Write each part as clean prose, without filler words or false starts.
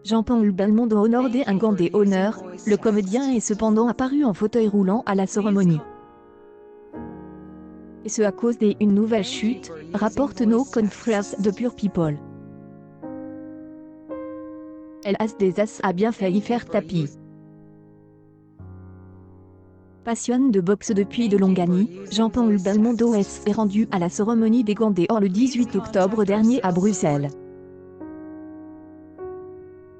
Jean-Paul Belmondo honorait un gant des honneurs. Le comédien est cependant apparu en fauteuil roulant à la cérémonie. Et ce à cause d'une nouvelle chute, rapporte No Confreres de Pure People. El As des As a bien failli faire tapis. Passionne de boxe depuis de longues années, Jean-Paul Belmondo est rendu à la cérémonie des gants d'or le 18 octobre dernier à Bruxelles.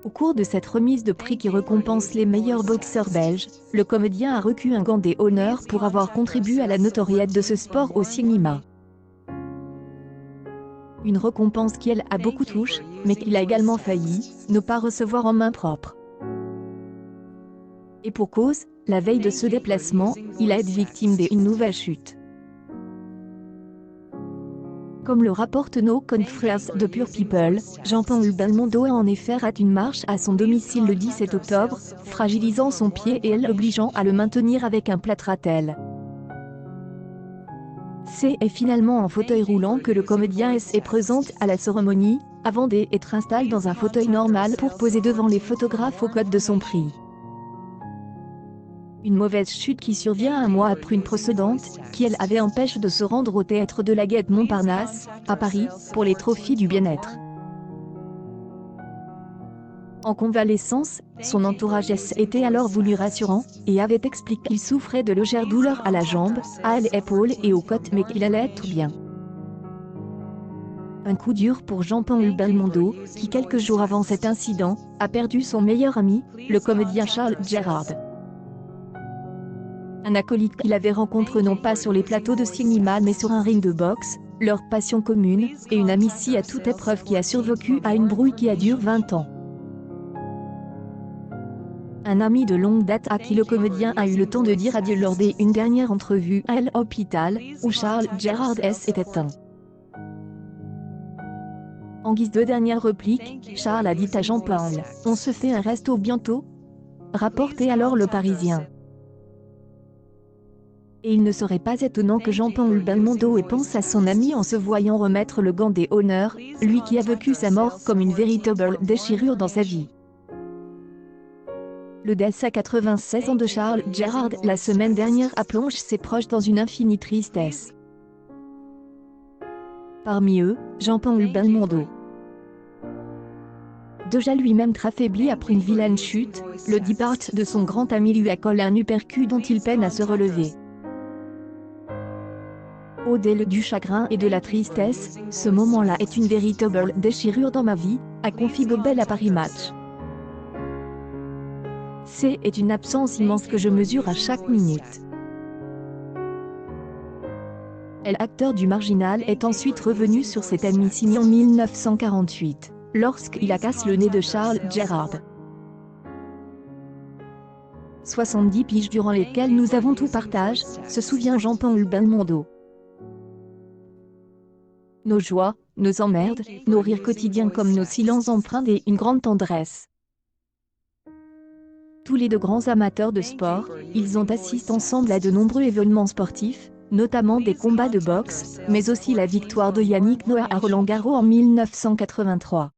Au cours de cette remise de prix qui récompense les meilleurs boxeurs belges, le comédien a reçu un gant des honneurs pour avoir contribué à la notoriété de ce sport au cinéma. Une récompense qui elle a beaucoup touché, mais qu'il a également failli ne pas recevoir en main propre. Et pour cause, la veille de ce déplacement, il a été victime d'une nouvelle chute. Comme le rapporte No Confreres de Pure People, Jean-Paul Belmondo a en effet raté une marche à son domicile le 17 octobre, fragilisant son pied et l'obligeant à le maintenir avec un plâtre-attelle. C'est finalement en fauteuil roulant que le comédien est présent à la cérémonie, avant d'être installé dans un fauteuil normal pour poser devant les photographes au code de son prix. Une mauvaise chute qui survient un mois après une précédente, qui elle avait empêché de se rendre au théâtre de la Gaîté Montparnasse, à Paris, pour les trophées du bien-être. En convalescence, son entourage était alors voulu rassurant, et avait expliqué qu'il souffrait de légères douleurs à la jambe, à l'épaule et aux côtes mais qu'il allait tout bien. Un coup dur pour Jean-Paul Belmondo, qui quelques jours avant cet incident, a perdu son meilleur ami, le comédien Charles Gérard. Un acolyte qu'il avait rencontré non pas sur les plateaux de cinéma mais sur un ring de boxe, leur passion commune, et une amitié à toute épreuve qui a survécu à une brouille qui a duré 20 ans. Un ami de longue date à qui le comédien a eu le temps de dire adieu lors d'une dernière entrevue à l'hôpital, où Charles Gérard était un. En guise de dernière réplique, Charles a dit à Jean-Paul, « On se fait un resto bientôt ?» rapportait alors Le Parisien. Et il ne serait pas étonnant que Jean-Paul Belmondo pense à son ami en se voyant remettre le gant des honneurs, lui qui a vécu sa mort comme une véritable déchirure dans sa vie. Le décès à 96 ans de Charles Gérard la semaine dernière a plongé ses proches dans une infinie tristesse. Parmi eux, Jean-Paul Belmondo. Déjà lui-même très affaibli après une vilaine chute, le départ de son grand ami lui a collé un uppercut dont il peine à se relever. Au-delà du chagrin et de la tristesse, ce moment-là est une véritable déchirure dans ma vie, a confié Gobel à Paris Match. C'est une absence immense que je mesure à chaque minute. L'acteur du Marginal est ensuite revenu sur cette émission en 1948, lorsqu'il a cassé le nez de Charles Gérard. 70 piges durant lesquelles nous avons tout partagé, se souvient Jean-Paul Belmondo. Nos joies, nos emmerdes, nos rires quotidiens comme nos silences empreints d'une grande tendresse. Tous les deux grands amateurs de sport, ils ont assisté ensemble à de nombreux événements sportifs, notamment des combats de boxe, mais aussi la victoire de Yannick Noah à Roland-Garros en 1983.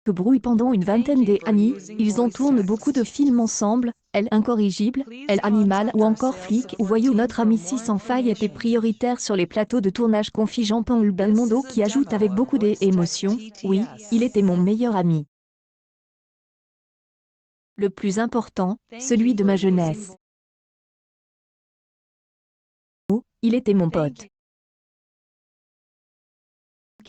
Que brouille pendant une vingtaine d'années, ils ont tourné beaucoup de films ensemble, Elle Incorrigible, Elle Animal ou encore Flic ou Voyou. Notre amitié sans faille était prioritaire sur les plateaux de tournage, confie Jean-Paul Belmondo qui ajoute avec beaucoup d'émotion, oui, il était mon meilleur ami. Le plus important, celui de ma jeunesse. Il était mon pote.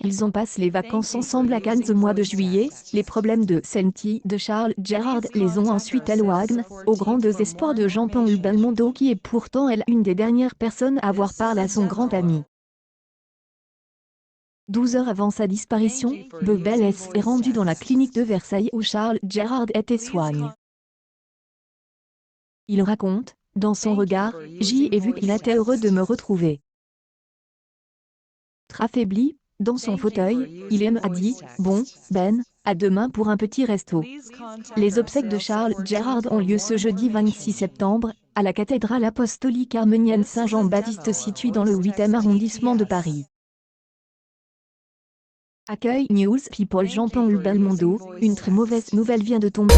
Ils ont passé les vacances ensemble à Cannes au mois de juillet. Les problèmes de santé de Charles Gérard les ont ensuite éloignés, au grand désespoir de Jean-Paul Belmondo qui est pourtant une des dernières personnes à avoir parlé à son grand ami. 12 heures avant sa disparition, Gobel est rendu dans la clinique de Versailles où Charles Gérard était soigné. Il raconte, dans son regard, « J'y ai vu qu'il était heureux de me retrouver. » Très affaibli, dans son fauteuil, il a dit « Bon, Ben, à demain pour un petit resto. » Les obsèques de Charles Gérard ont lieu ce jeudi 26 septembre, à la cathédrale apostolique arménienne Saint-Jean-Baptiste située dans le 8e arrondissement de Paris. Accueil News People Jean-Paul Belmondo, une très mauvaise nouvelle vient de tomber.